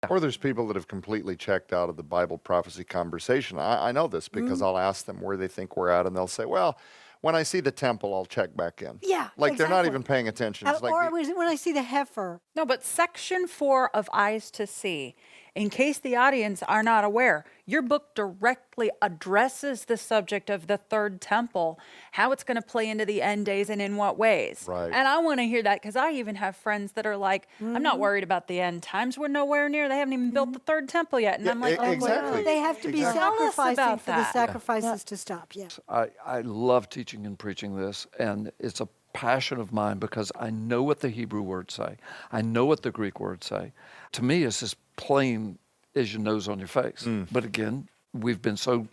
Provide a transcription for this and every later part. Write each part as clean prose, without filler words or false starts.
Or there's people that have completely checked out of the Bible prophecy conversation. I know this because I'll ask them where they think we're at, and they'll say, well, when I see the temple, I'll check back in. Yeah, Like they're not exactly. even paying attention. It's like Or when I see the heifer. No, but section 4 of Eyes to See, in case the audience are not aware, your book directly addresses the subject of the third temple, how it's going to play into the end days and in what ways. Right. And I want to hear that because I even have friends that are like, I'm not worried about the end times. We're nowhere near. They haven't even built the third temple yet. And I'm like, oh, exactly. They have to be Exactly. Tell us sacrificing about for the that. sacrifices to stop. Yeah. I love teaching and preaching this, and it's a passion of mine because I know what the Hebrew words say. I know what the Greek words say. To me, it's as plain as your nose on your face. But again, we've been so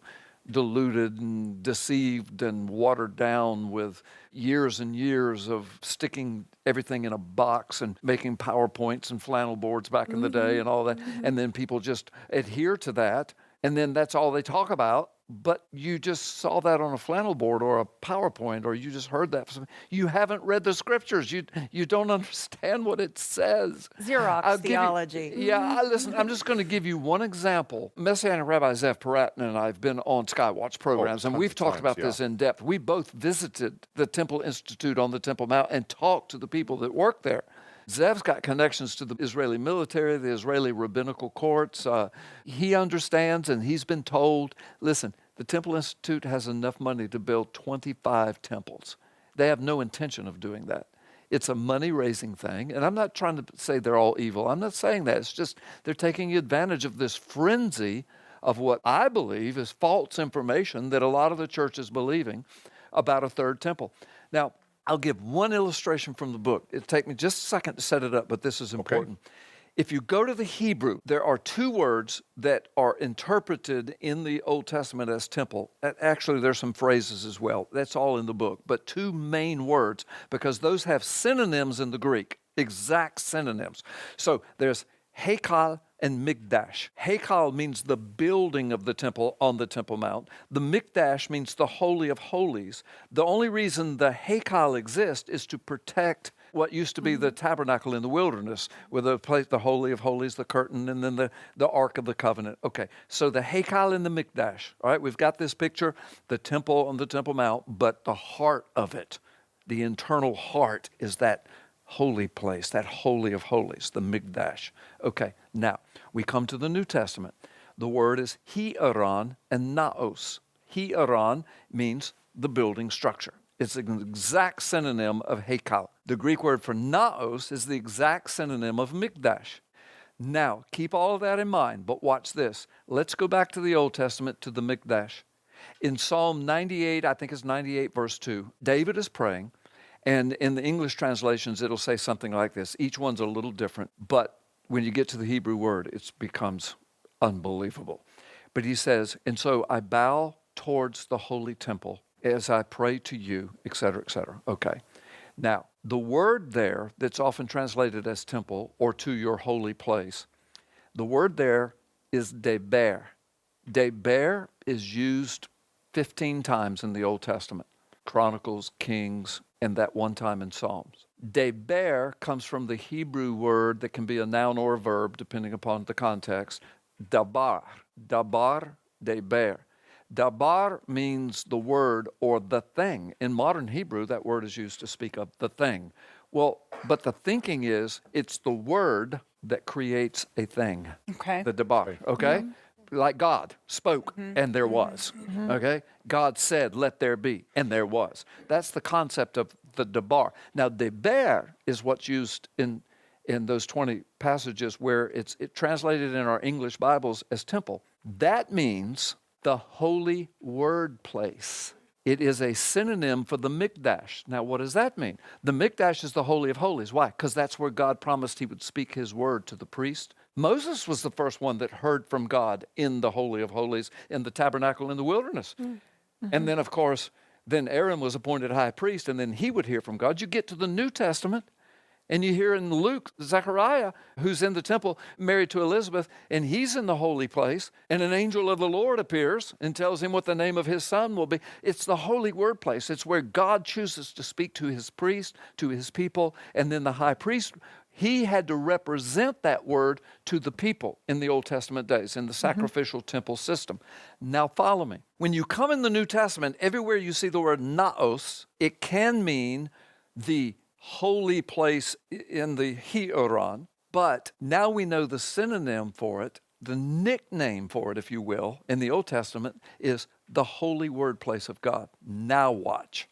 diluted and deceived and watered down with years and years of sticking everything in a box and making PowerPoints and flannel boards back in the day and all that. And then people just adhere to that. And then that's all they talk about. But you just saw that on a flannel board or a PowerPoint, or you just heard that. You haven't read the scriptures. You don't understand what it says. Xerox theology. Listen, I'm just going to give you one example. Messianic Rabbi Zev Peratin and I have been on Skywatch programs, and we've talked about this in depth. We both visited the Temple Institute on the Temple Mount and talked to the people that work there. Zev's got connections to the Israeli military, the Israeli rabbinical courts. He understands, and he's been told, listen, the Temple Institute has enough money to build 25 temples. They have no intention of doing that. It's a money-raising thing, and I'm not trying to say they're all evil. I'm not saying that. It's just they're taking advantage of this frenzy of what I believe is false information that a lot of the church is believing about a third temple. Now, I'll give one illustration from the book. It'll take me just a second to set it up, but this is important. Okay. If you go to the Hebrew, there are two words that are interpreted in the Old Testament as temple. Actually, there's some phrases as well. That's all in the book. But two main words, because those have synonyms in the Greek, exact synonyms. So there's Hekal and Mikdash. Hekal means the building of the temple on the Temple Mount. The Mikdash means the Holy of Holies. The only reason the Hekal exists is to protect what used to be the tabernacle in the wilderness, with the place, the Holy of Holies, the curtain, and then the Ark of the Covenant. Okay, so the Hekal and the Mikdash. All right, we've got this picture, the temple on the Temple Mount, but the heart of it, the internal heart, is that holy place, that Holy of Holies, the Mikdash. Okay, now we come to the New Testament. The word is hieron and naos. Hieron means the building structure. It's an exact synonym of Hekal. The Greek word for naos is the exact synonym of Mikdash. Now, keep all of that in mind, but watch this. Let's go back to the Old Testament, to the Mikdash. In Psalm 98, I think it's 98 verse 2, David is praying, and in the English translations, it'll say something like this. Each one's a little different, but when you get to the Hebrew word, it becomes unbelievable. But he says, and so I bow towards the holy temple as I pray to you, etc., etc. Okay. Now, the word there that's often translated as temple or to your holy place, the word there is deber. Deber is used 15 times in the Old Testament. Chronicles, Kings, and that one time in Psalms. Deber comes from the Hebrew word that can be a noun or a verb, depending upon the context, dabar. Dabar, deber. Dabar means the word or the thing. In modern Hebrew, that word is used to speak of the thing. Well, but the thinking is it's the word that creates a thing. Okay. The dabar, okay? Like God spoke, and there was, okay? God said, let there be, and there was. That's the concept of the dabar. Now, deber is what's used in those 20 passages where it's translated in our English Bibles as temple. That means the holy word place. It is a synonym for the Mikdash. Now, what does that mean? The Mikdash is the Holy of Holies. Why? Because that's where God promised he would speak his word to the priest. Moses was the first one that heard from God in the Holy of Holies, in the tabernacle in the wilderness. And then, of course, then Aaron was appointed high priest, and then he would hear from God. You get to the New Testament, and you hear in Luke, Zechariah, who's in the temple, married to Elizabeth, and he's in the holy place, and an angel of the Lord appears and tells him what the name of his son will be. It's the holy word place. It's where God chooses to speak to his priest, to his people, and then the high priest He had to represent that word to the people in the Old Testament days, in the sacrificial temple system. Now follow me. When you come in the New Testament, everywhere you see the word naos, it can mean the holy place in the hieron, but now we know the synonym for it, the nickname for it, if you will, in the Old Testament is the holy word place of God. Now watch.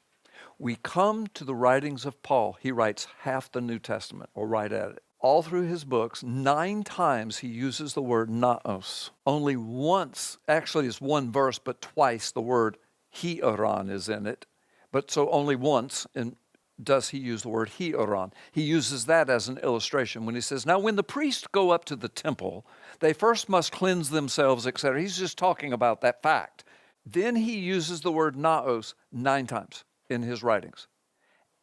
We come to the writings of Paul. He writes half the New Testament, or right at it. All through his books, 9 times he uses the word naos. Only once, actually it's one verse, but twice the word hieron is in it. But so only once does he use the word hieron. He uses that as an illustration when he says, now when the priests go up to the temple, they first must cleanse themselves, etc. He's just talking about that fact. Then he uses the word naos 9 times in his writings.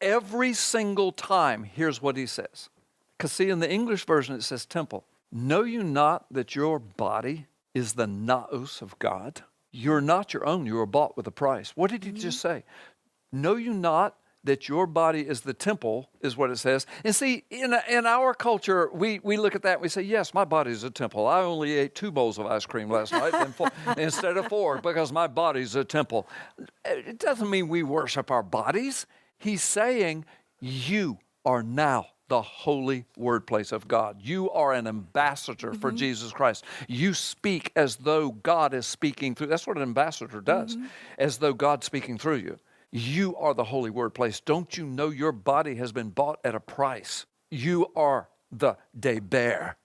Every single time, here's what he says. Because see, in the English version it says temple. Know you not that your body is the naos of God? You're not your own, you were bought with a price. What did he just say? Know you not that your body is the temple, is what it says. And see, in our culture, we look at that and we say, yes, my body is a temple. I only ate 2 bowls of ice cream last night instead of 4 because my body's a temple. It doesn't mean we worship our bodies. He's saying you are now the holy word place of God. You are an ambassador for Jesus Christ. You speak as though God is speaking through. That's what an ambassador does, as though God's speaking through you. You are the holy word place. Don't you know your body has been bought at a price? You are the Deber.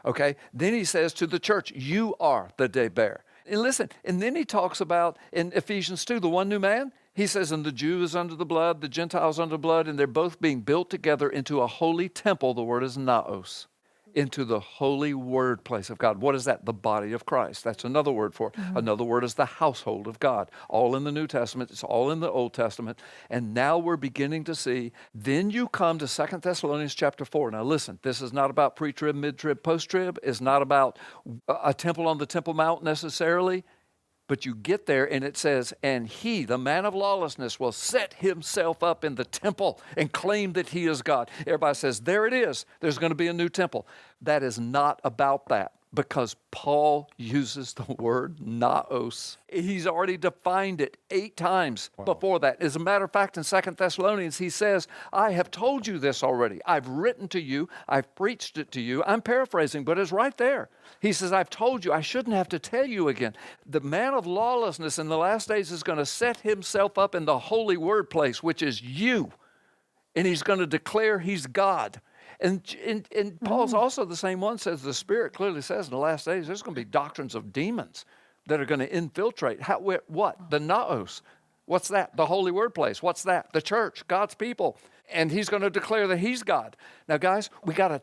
Okay? Then he says to the church, you are the Deber. And listen, and then he talks about in Ephesians 2, the one new man, he says, and the Jew is under the blood, the Gentile is under the blood, and they're both being built together into a holy temple. The word is naos. Into the holy word place of God. What is that? The body of Christ. That's another word for it. Another word is the household of God. All in the New Testament. It's all in the Old Testament. And now we're beginning to see. Then you come to 2 Thessalonians chapter 4. Now listen, this is not about pre-trib, mid-trib, post-trib. It's not about a temple on the Temple Mount necessarily. But you get there and it says, and he, the man of lawlessness, will set himself up in the temple and claim that he is God. Everybody says, there it is. There's going to be a new temple. That is not about that, because Paul uses the word naos. He's already defined it 8 times before that. As a matter of fact, in 2 Thessalonians, he says, I have told you this already. I've written to you. I've preached it to you. I'm paraphrasing, but it's right there. He says, I've told you. I shouldn't have to tell you again. The man of lawlessness in the last days is going to set himself up in the holy word place, which is you. And he's going to declare he's God. And Paul's also the same one, says the Spirit clearly says in the last days there's going to be doctrines of demons that are going to infiltrate. What? The naos. What's that? The holy word place. What's that? The church, God's people. And he's going to declare that he's God. Now, guys, we got a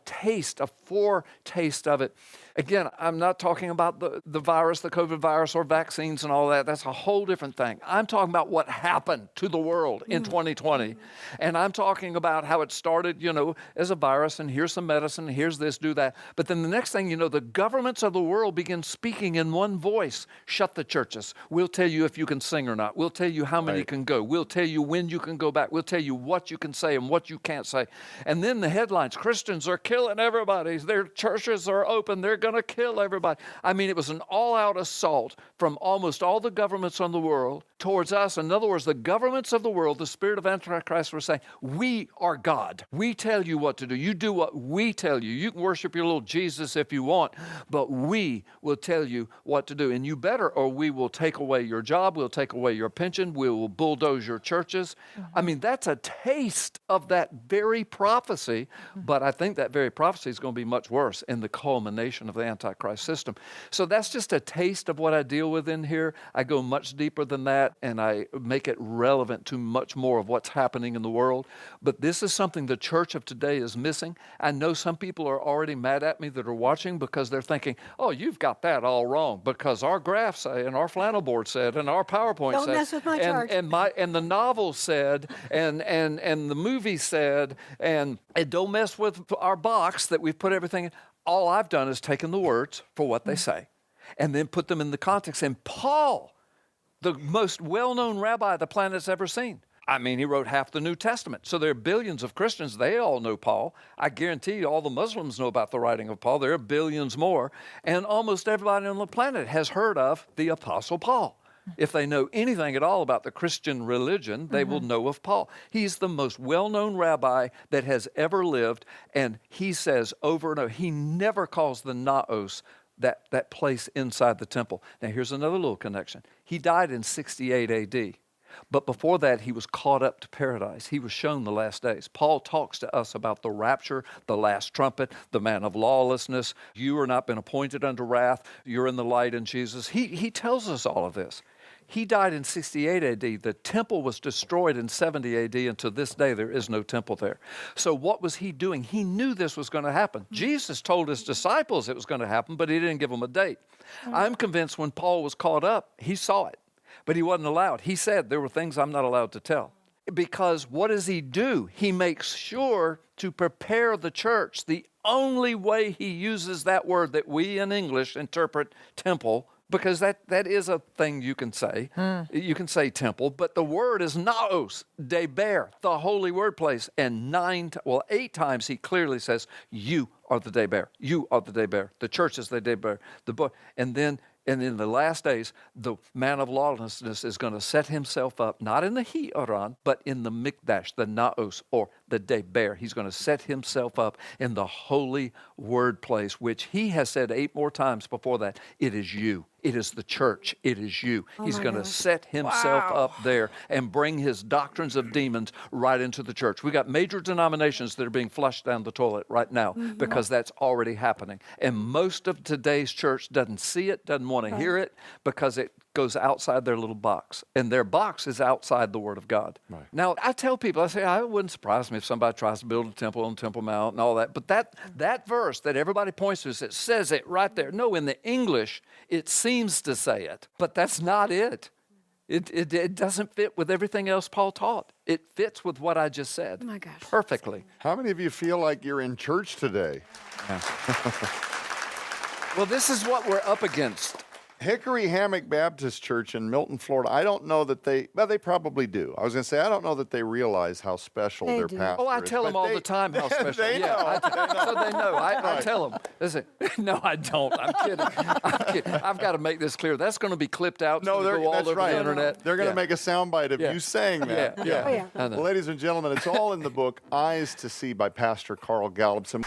foretaste of it. Again, I'm not talking about the virus, the COVID virus, or vaccines and all that. That's a whole different thing. I'm talking about what happened to the world in 2020. And I'm talking about how it started, as a virus, and here's some medicine, here's this, do that. But then the next thing you know, the governments of the world begin speaking in one voice. Shut the churches. We'll tell you if you can sing or not. We'll tell you how many can go. We'll tell you when you can go back. We'll tell you what you can say and what you can't say. And then the headlines, Christians are killing everybody. Their churches are open. They're going to kill everybody. I mean, it was an all-out assault from almost all the governments on the world towards us. In other words, the governments of the world, the spirit of Antichrist, were saying, we are God. We tell you what to do. You do what we tell you. You can worship your little Jesus if you want, but we will tell you what to do. And you better, or we will take away your job. We'll take away your pension. We will bulldoze your churches. I mean, that's a taste of that very prophecy, but I think that very prophecy is going to be much worse in the culmination of the Antichrist system. So that's just a taste of what I deal with in here. I go much deeper than that, and I make it relevant to much more of what's happening in the world. But this is something the church of today is missing. I know some people are already mad at me that are watching because they're thinking, oh, you've got that all wrong because our graphs say, and our flannel board said, and our PowerPoint Don't said, mess with my chart. and the novel said, and the movie said, and don't mess with our box that we've put everything in. All I've done is taken the words for what they say and then put them in the context. And Paul, the most well-known rabbi the planet's ever seen, I mean, he wrote half the New Testament. So there are billions of Christians. They all know Paul. I guarantee you all the Muslims know about the writing of Paul. There are billions more. And almost everybody on the planet has heard of the Apostle Paul. If they know anything at all about the Christian religion, they will know of Paul. He's the most well-known rabbi that has ever lived. And he says over and over, he never calls the naos, that place inside the temple. Now, here's another little connection. He died in 68 AD. But before that, he was caught up to paradise. He was shown the last days. Paul talks to us about the rapture, the last trumpet, the man of lawlessness. You are not been appointed unto wrath. You're in the light in Jesus. He tells us all of this. He died in 68 AD. The temple was destroyed in 70 AD, and to this day, there is no temple there. So what was he doing? He knew this was going to happen. Jesus told his disciples it was going to happen, but he didn't give them a date. I'm convinced when Paul was caught up, he saw it. But he wasn't allowed. He said, there were things I'm not allowed to tell. Because what does he do? He makes sure to prepare the church. The only way he uses that word that we in English interpret temple, because that is a thing you can say. You can say temple, but the word is naos, deber, the holy word place. And 8 times he clearly says, you are the deber. You are the deber. The church is the deber. And in the last days, the man of lawlessness is going to set himself up, not in the Hioran, but in the Mikdash, the Naos, or the Deber. He's going to set himself up in the holy word place, which he has said 8 more times before that. It is you. It is the church. It is you. He's going to set himself up there and bring his doctrines of demons right into the church. We got major denominations that are being flushed down the toilet right now because that's already happening. And most of today's church doesn't see it, doesn't want to hear it, because it goes outside their little box. And their box is outside the Word of God. Right. Now, I tell people, I say, it wouldn't surprise me if somebody tries to build a temple on Temple Mount and all that. But that verse that everybody points to, it says it right there. No, in the English, it seems to say it, but that's not it. It doesn't fit with everything else Paul taught. It fits with what I just said. Oh my gosh. Perfectly. How many of you feel like you're in church today? Well, this is what we're up against. Hickory Hammock Baptist Church in Milton, Florida. I don't know that they probably do. I was going to say, I don't know that they realize how special They their do. pastor is. Oh, I tell them all the time how special. They know. So they know. I tell them. Listen, no, I don't. I'm kidding. I've got to make this clear. That's going to be clipped out. No, go all that's over right. the internet. They're going to make a soundbite of Yeah. you saying that. Yeah. Oh, yeah. I know. Well, ladies and gentlemen, it's all in the book, Eyes to See by Pastor Carl Gallups. And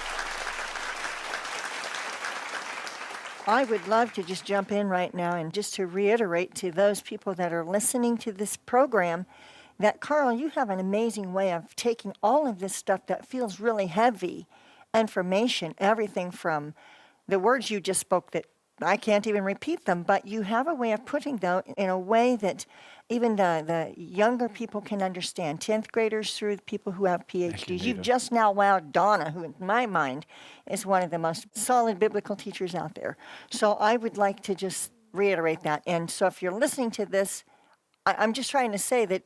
I would love to just jump in right now and just to reiterate to those people that are listening to this program that, Carl, you have an amazing way of taking all of this stuff that feels really heavy information, everything from the words you just spoke that I can't even repeat them, but you have a way of putting them in a way that even the younger people can understand, 10th graders through the people who have PhDs. You've just now wowed Donna, who in my mind is one of the most solid biblical teachers out there. So I would like to just reiterate that. And so if you're listening to this, I'm just trying to say that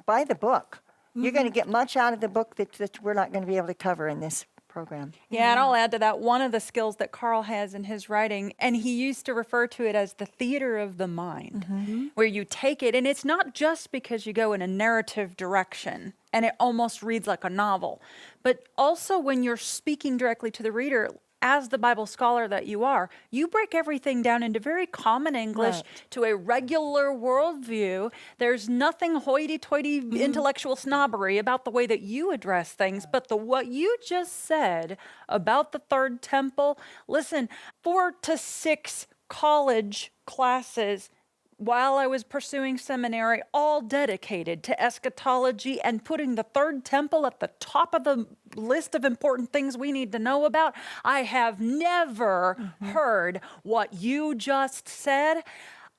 buy the book. You're going to get much out of the book that we're not going to be able to cover in this program. Yeah, and I'll add to that, one of the skills that Carl has in his writing, and he used to refer to it as the theater of the mind, where you take it, and it's not just because you go in a narrative direction, and it almost reads like a novel, but also when you're speaking directly to the reader, as the Bible scholar that you are, you break everything down into very common English to a regular worldview. There's nothing hoity-toity intellectual snobbery about the way that you address things, but what you just said about the third temple, listen, 4 to 6 college classes while I was pursuing seminary, all dedicated to eschatology and putting the third temple at the top of the list of important things we need to know about. I have never heard what you just said.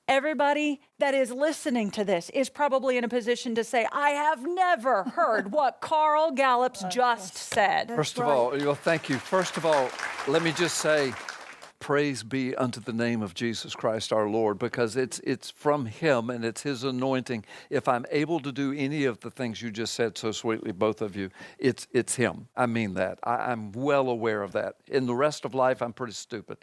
Everybody that is listening to this is probably in a position to say, I have never heard what Carl Gallups just said. First of all, well, thank you. First of all, let me just say, praise be unto the name of Jesus Christ our Lord, because it's from him and it's his anointing. If I'm able to do any of the things you just said so sweetly, both of you, it's him. I mean that. I'm well aware of that. In the rest of life, I'm pretty stupid.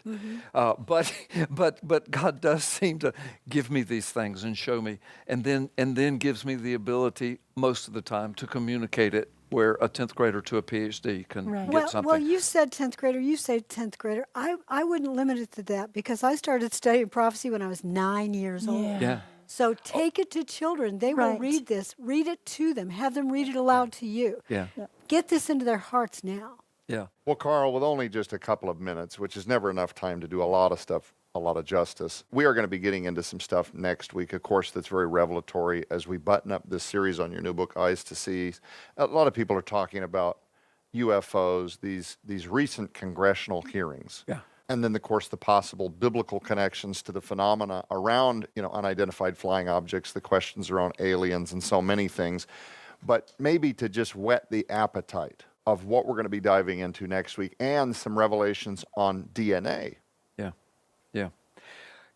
But God does seem to give me these things and show me, and then gives me the ability most of the time to communicate it, where a 10th grader to a PhD can Right. get Well, something. well, you said 10th grader, you say 10th grader. I wouldn't limit it to that because I started studying prophecy when I was 9 years old. Yeah. So take it to children. They will Right. read this. Read it to them. Have them read it aloud to you. Yeah. Get this into their hearts now. Yeah. Well, Carl, with only just a couple of minutes, which is never enough time to do a lot of stuff, a lot of justice, we are going to be getting into some stuff next week, of course, that's very revelatory as we button up this series on your new book, Eyes to See. A lot of people are talking about UFOs, these recent congressional hearings. Yeah. And then, of course, the possible biblical connections to the phenomena around, unidentified flying objects, the questions around aliens and so many things. But maybe to just whet the appetite of what we're going to be diving into next week and some revelations on DNA. Yeah. Yeah.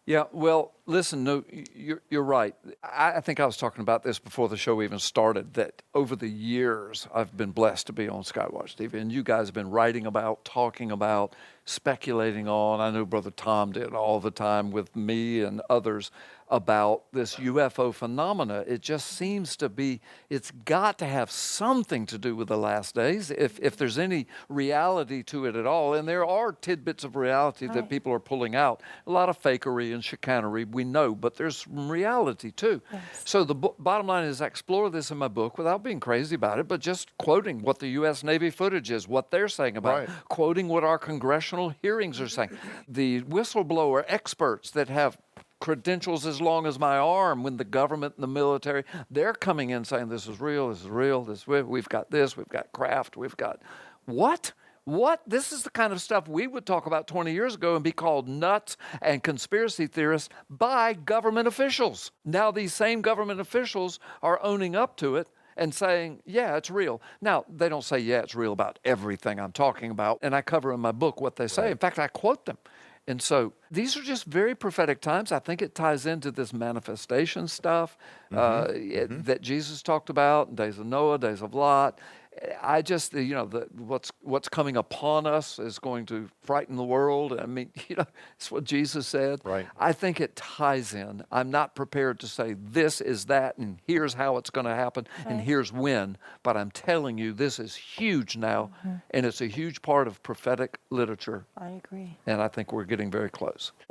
Yeah, well, listen, no, you're right. I think I was talking about this before the show even started, that over the years I've been blessed to be on Skywatch TV, and you guys have been writing about, talking about, speculating on. I know Brother Tom did all the time with me and others about this UFO phenomena. It just seems to be, it's got to have something to do with the last days, if there's any reality to it at all. And there are tidbits of reality that people are pulling out. A lot of fakery and chicanery, we know, but there's some reality too. Yes. So the bottom line is I explore this in my book without being crazy about it, but just quoting what the U.S. Navy footage is, what they're saying about it, quoting what our congressional hearings are saying. The whistleblower experts that have credentials as long as my arm, when the government and the military, they're coming in saying this is real, we've got this, we've got craft, we've got what? This is the kind of stuff we would talk about 20 years ago and be called nuts and conspiracy theorists by government officials. Now these same government officials are owning up to it and saying, yeah, it's real. Now, they don't say, yeah, it's real about everything I'm talking about, and I cover in my book what they say. In fact, I quote them. And so these are just very prophetic times. I think it ties into this manifestation stuff that Jesus talked about, days of Noah, days of Lot. I just, what's coming upon us is going to frighten the world. I mean, it's what Jesus said. Right. I think it ties in. I'm not prepared to say this is that and here's how it's going to happen and here's when, but I'm telling you this is huge now, and it's a huge part of prophetic literature, I agree. and I think we're getting very close.